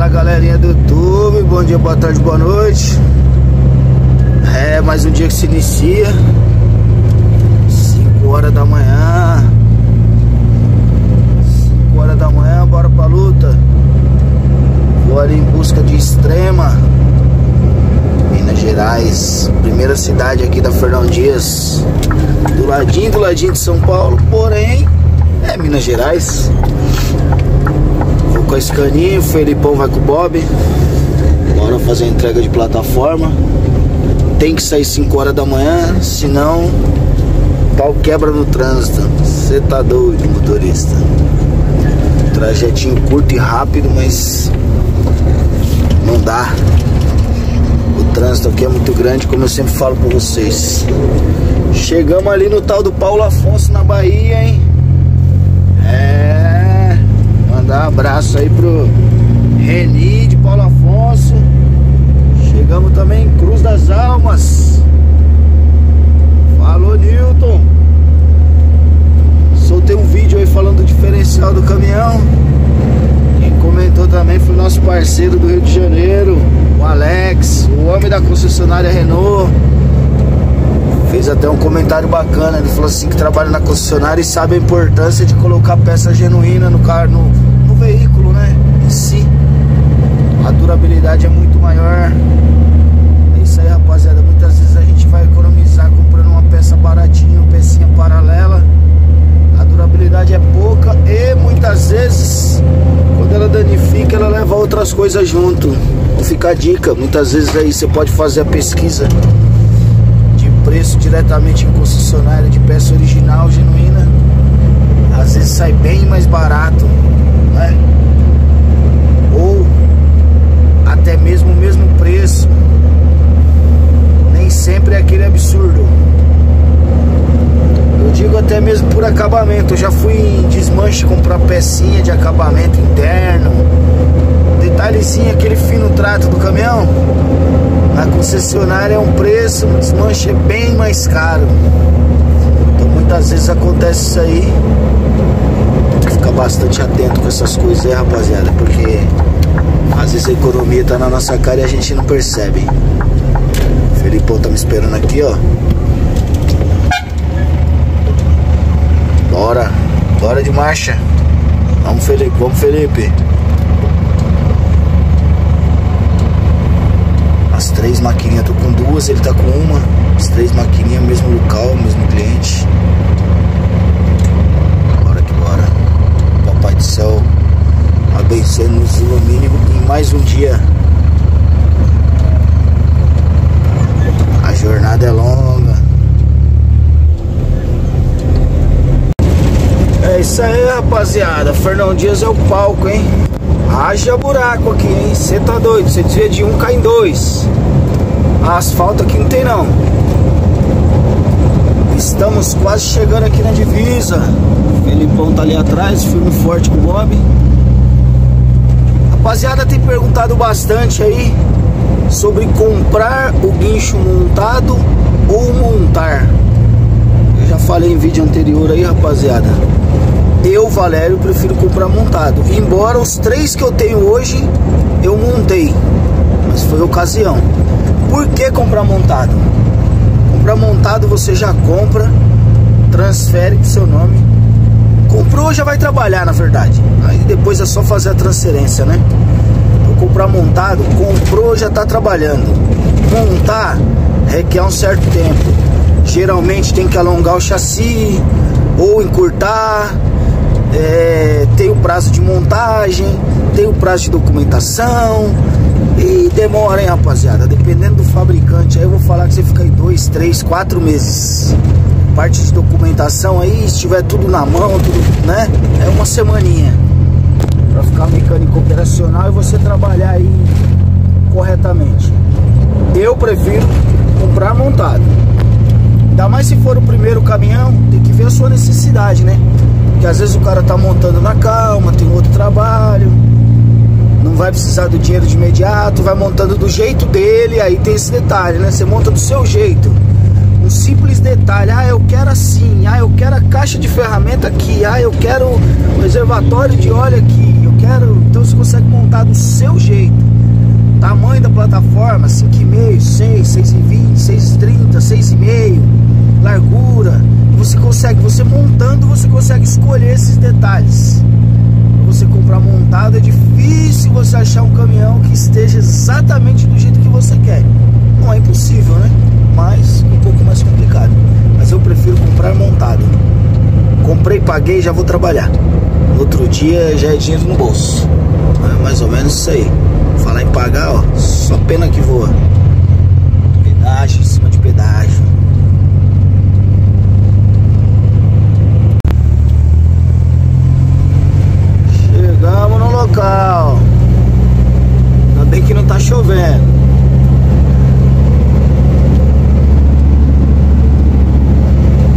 Fala, galerinha do YouTube, bom dia, boa tarde, boa noite. É mais um dia que se inicia, 5 horas da manhã. 5 horas da manhã, bora pra luta. Vou ali em busca de Extrema, Minas Gerais, primeira cidade aqui da Fernão Dias, do ladinho de São Paulo, porém é Minas Gerais. Vou com a Scaninha, o Felipão vai com o Bob. Bora fazer a entrega de plataforma. Tem que sair 5 horas da manhã, senão o pau quebra no trânsito. Você tá doido, motorista. Trajetinho curto e rápido, mas não dá. O trânsito aqui é muito grande, como eu sempre falo pra vocês. Chegamos ali no tal do Paulo Afonso, na Bahia, hein? Mandar um abraço aí pro Reni de Paulo Afonso. Chegamos também em Cruz das Almas. Falou, Newton. Soltei um vídeo aí falando do diferencial do caminhão. Quem comentou também foi nosso parceiro do Rio de Janeiro, o Alex, o homem da concessionária Renault. Fez até um comentário bacana. Ele falou assim que trabalha na concessionária e sabe a importância de colocar peça genuína no carro, no veículo, né, em si. A durabilidade é muito maior. É isso aí, rapaziada. Muitas vezes a gente vai economizar comprando uma peça baratinha, uma pecinha paralela. A durabilidade é pouca e muitas vezes quando ela danifica, ela leva outras coisas junto. Fica a dica, muitas vezes aí você pode fazer a pesquisa de preço diretamente em concessionária de peça original, genuína. Às vezes sai bem mais barato, né? Ou até mesmo o mesmo preço. Nem sempre é aquele absurdo. Eu digo até mesmo por acabamento. Eu já fui em desmanche comprar pecinha de acabamento interno, detalhezinho, aquele fino trato do caminhão. Na concessionária é um preço, no desmanche é bem mais caro. Então muitas vezes acontece isso aí. Tem que ficar bastante atento com essas coisas aí, rapaziada, porque às vezes a economia tá na nossa cara e a gente não percebe. O Felipão tá me esperando aqui, ó. Bora de marcha. Vamos, Felipe. As 3 maquininhas, eu tô com 2, ele tá com uma. As 3 maquininhas, mesmo local, mesmo cliente. Bora que bora. Papai do céu abençoe-nos o mínimo em mais um dia. A jornada é longa. É isso aí, rapaziada. Fernão Dias é o palco, hein? Haja buraco aqui, hein? Você tá doido? Você desvia de um, cai em 2. Asfalto aqui não tem, não. Estamos quase chegando aqui na divisa. O Felipão tá ali atrás, firme e forte com o Bob. Rapaziada, tem perguntado bastante aí sobre comprar o guincho montado ou montar. Eu já falei em vídeo anterior aí, rapaziada. Eu, Valério, prefiro comprar montado. Embora os 3 que eu tenho hoje eu montei, mas foi ocasião. Por que comprar montado? Comprar montado você já compra, transfere pro seu nome. Comprou, já vai trabalhar, na verdade. Aí depois é só fazer a transferência, né? Vou comprar montado, comprou, já tá trabalhando. Montar requer um certo tempo. Geralmente tem que alongar o chassi ou encurtar. Tem o prazo de montagem, tem o prazo de documentação e demora, hein, rapaziada. Dependendo do fabricante, aí eu vou falar que você fica aí 2, 3, 4 meses. Parte de documentação aí, se tiver tudo na mão, tudo, né? É uma semaninha pra ficar mecânico operacional e você trabalhar aí corretamente. Eu prefiro comprar montado. Ainda mais se for o primeiro caminhão, tem que ver a sua necessidade, né? Porque às vezes o cara tá montando na calma, tem outro trabalho, não vai precisar do dinheiro de imediato, vai montando do jeito dele. Aí tem esse detalhe, né? Você monta do seu jeito. Um simples detalhe, eu quero assim, eu quero a caixa de ferramenta aqui, eu quero reservatório de óleo aqui, eu quero, então você consegue montar do seu jeito. Tamanho da plataforma, 5,5, 6, 6,20, 6,30, 6,5, largura. Você consegue, você montando, você consegue escolher esses detalhes. Pra você comprar montado é difícil você achar um caminhão que esteja exatamente do jeito que você quer. Não é impossível, né? Mas um pouco mais complicado. Mas eu prefiro comprar montado. Comprei, paguei, já vou trabalhar. No outro dia já é dinheiro no bolso. É mais ou menos isso aí. Falar em pagar, ó, só pena que voa. Pedágio em cima de pedágio. Chegamos no local. Ainda bem que não tá chovendo.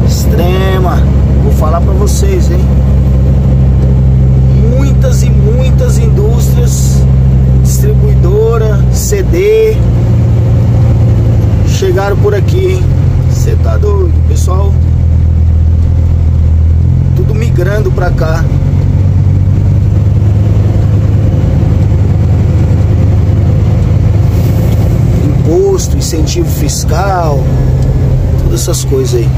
Extrema. Vou falar pra vocês, hein. Muitas e muitas indústrias, distribuidora, CD, chegaram por aqui, hein? Cê tá doido, pessoal. Tudo migrando pra cá. Imposto, incentivo fiscal, todas essas coisas aí.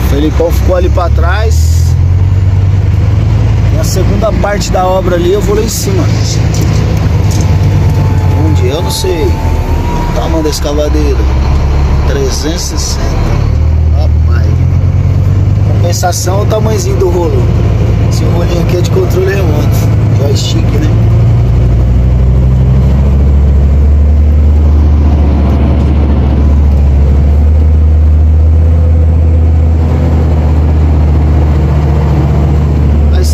O Felipão ficou ali pra trás. E a segunda parte da obra ali eu vou lá em cima. Onde? Eu não sei. O tamanho da escavadeira 360. Rapaz. Compensação é o tamanhozinho do rolo. Esse rolinho aqui é de controle remoto. Joystick, né?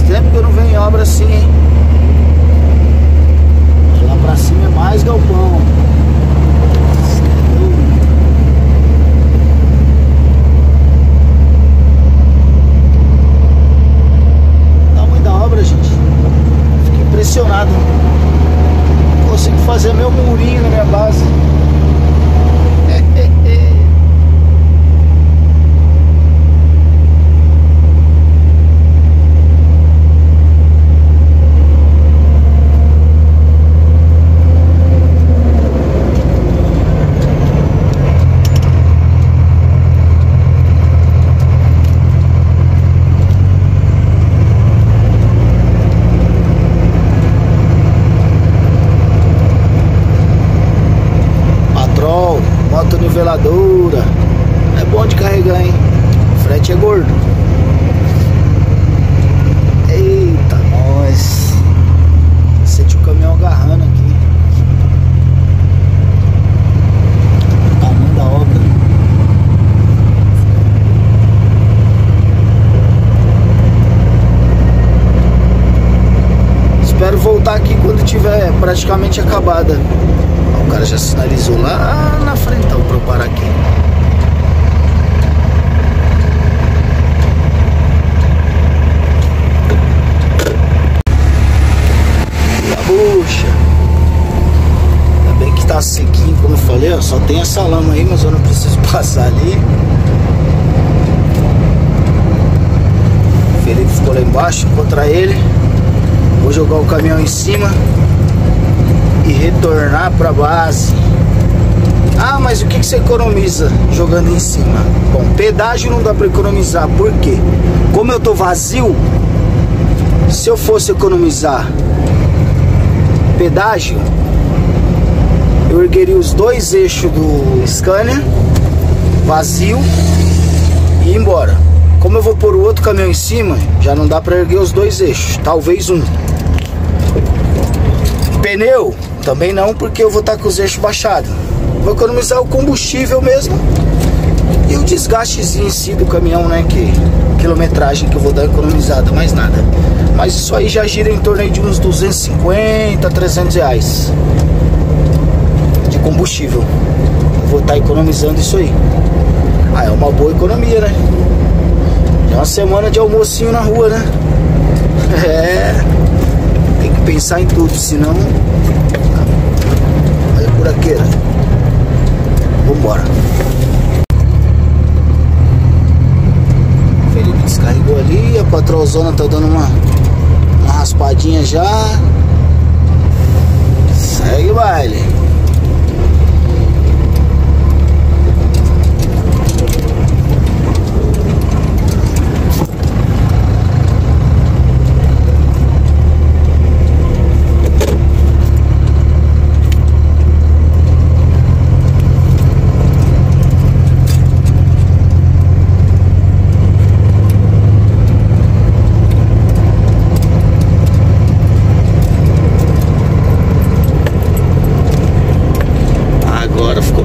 Tempo que eu não venho em obra assim, hein? Lá pra cima é mais galpão. O tamanho da obra, gente. Fiquei impressionado. Consigo fazer meu murinho na minha base. Niveladora. É bom de carregar, hein? O frete é gordo. Eita, nós. Senti o caminhão agarrando aqui. O tamanho da obra. Espero voltar aqui quando tiver praticamente acabada. O cara já sinalizou lá na frente, então, pra eu parar aqui. E a bucha. Ainda bem que tá sequinho, como eu falei, ó, só tem essa lama aí, mas eu não preciso passar ali. O Felipe ficou lá embaixo, encontrar ele. Vou jogar o caminhão em cima e retornar pra base. Ah, mas o que você economiza jogando em cima? Bom, pedágio não dá pra economizar. Por quê? Como eu tô vazio, se eu fosse economizar pedágio, eu ergueria os dois eixos do Scania vazio e ir embora. Como eu vou pôr o outro caminhão em cima, já não dá pra erguer os dois eixos, talvez um. Pneu também não, porque eu vou estar com os eixos baixados. Vou economizar o combustível mesmo e o desgastezinho em si do caminhão, né? Que quilometragem que eu vou dar economizada, mais nada. Mas Mas isso aí já gira em torno aí de uns 250, 300 reais de combustível. Eu vou estar economizando isso aí. Ah, é uma boa economia, né? É uma semana de almocinho na rua, né? É, tem que pensar em tudo, senão... Olha a buraqueira. Vambora. Felipe descarregou ali, a patrolzona tá dando uma raspadinha já. Segue o baile.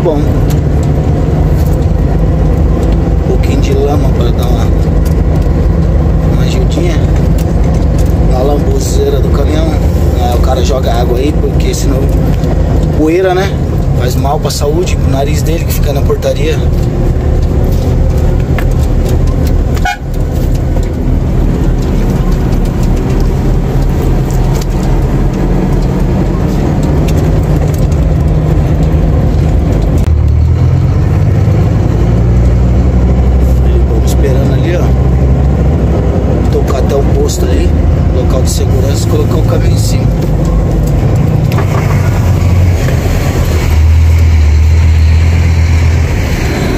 Bom, um pouquinho de lama para dar uma ajudinha na lambuzeira do caminhão. O cara joga água aí porque senão poeira, né? Faz mal para a saúde, o nariz dele que fica na portaria. Aí, local de segurança, colocar o caminhão em cima.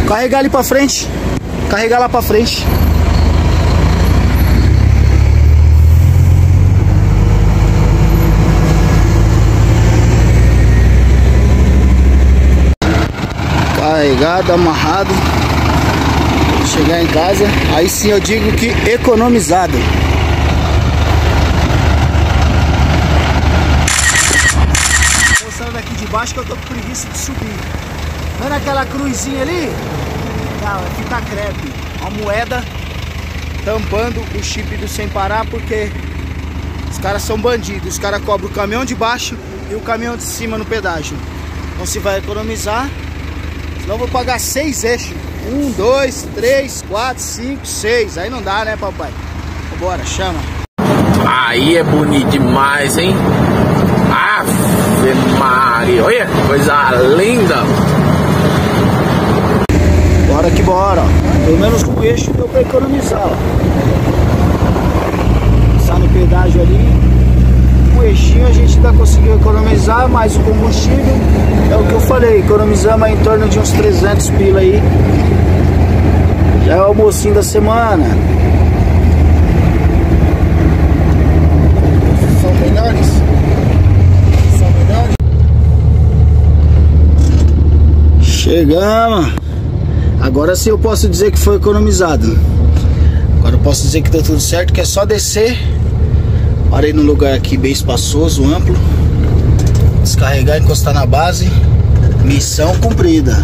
Carregar ali pra frente. Carregar lá pra frente. Carregado, amarrado. Chegar em casa, aí sim eu digo que economizado. Daqui de baixo que eu tô com preguiça de subir. Vendo aquela cruzinha ali? Não, é fita crepe. Uma moeda tampando o chip do Sem Parar, porque os caras são bandidos. Os caras cobram o caminhão de baixo e o caminhão de cima no pedágio. Então se vai economizar, senão eu vou pagar 6 eixos. 1, 2, 3, 4, 5, 6. Aí não dá, né, papai? Vambora, chama. Aí é bonito demais, hein? Ave Maria, olha que coisa linda. Bora que bora, ó. Pelo menos com o eixo deu pra economizar, ó. Passar no pedágio ali, com o eixinho a gente ainda conseguiu economizar, mas o combustível é o que eu falei, economizamos em torno de uns 300 pila aí. Já é o almocinho da semana. São melhores? Chegamos. Agora sim eu posso dizer que foi economizado. Agora eu posso dizer que deu tudo certo, que é só descer. Parei num lugar aqui bem espaçoso, amplo. Descarregar, encostar na base. Missão cumprida.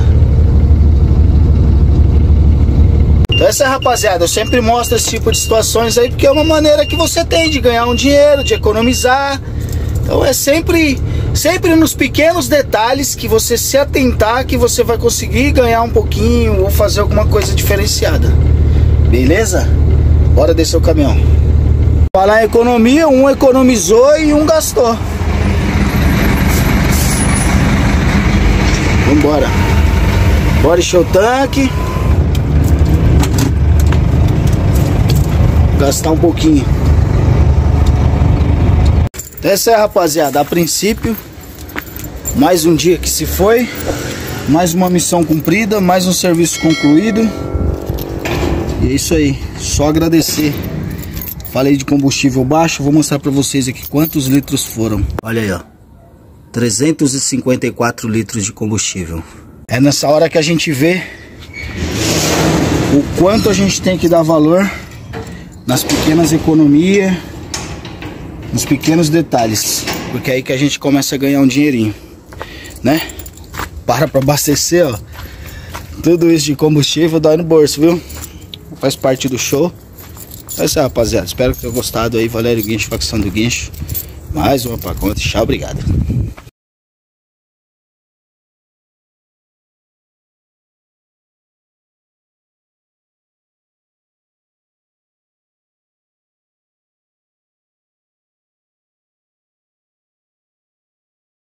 Então essa, rapaziada, eu sempre mostro esse tipo de situações aí, porque é uma maneira que você tem de ganhar um dinheiro, de economizar. Então é sempre nos pequenos detalhes que você se atentar que você vai conseguir ganhar um pouquinho ou fazer alguma coisa diferenciada. Beleza? Bora descer o caminhão. Falar em economia, um economizou e um gastou. Vambora. Bora encher o tanque. Gastar um pouquinho. Essa é, rapaziada, a princípio, mais um dia que se foi, mais uma missão cumprida, mais um serviço concluído. E é isso aí, só agradecer. Falei de combustível baixo, vou mostrar pra vocês aqui quantos litros foram. Olha aí, ó, 354 litros de combustível. É nessa hora que a gente vê o quanto a gente tem que dar valor nas pequenas economias, nos pequenos detalhes, porque é aí que a gente começa a ganhar um dinheirinho, né? Para abastecer, ó, tudo isso de combustível dói no bolso, viu? Faz parte do show. É isso aí, rapaziada. Espero que tenham gostado aí. Valério Guincho, facção do Guincho. Mais uma pra conta. Tchau, obrigado.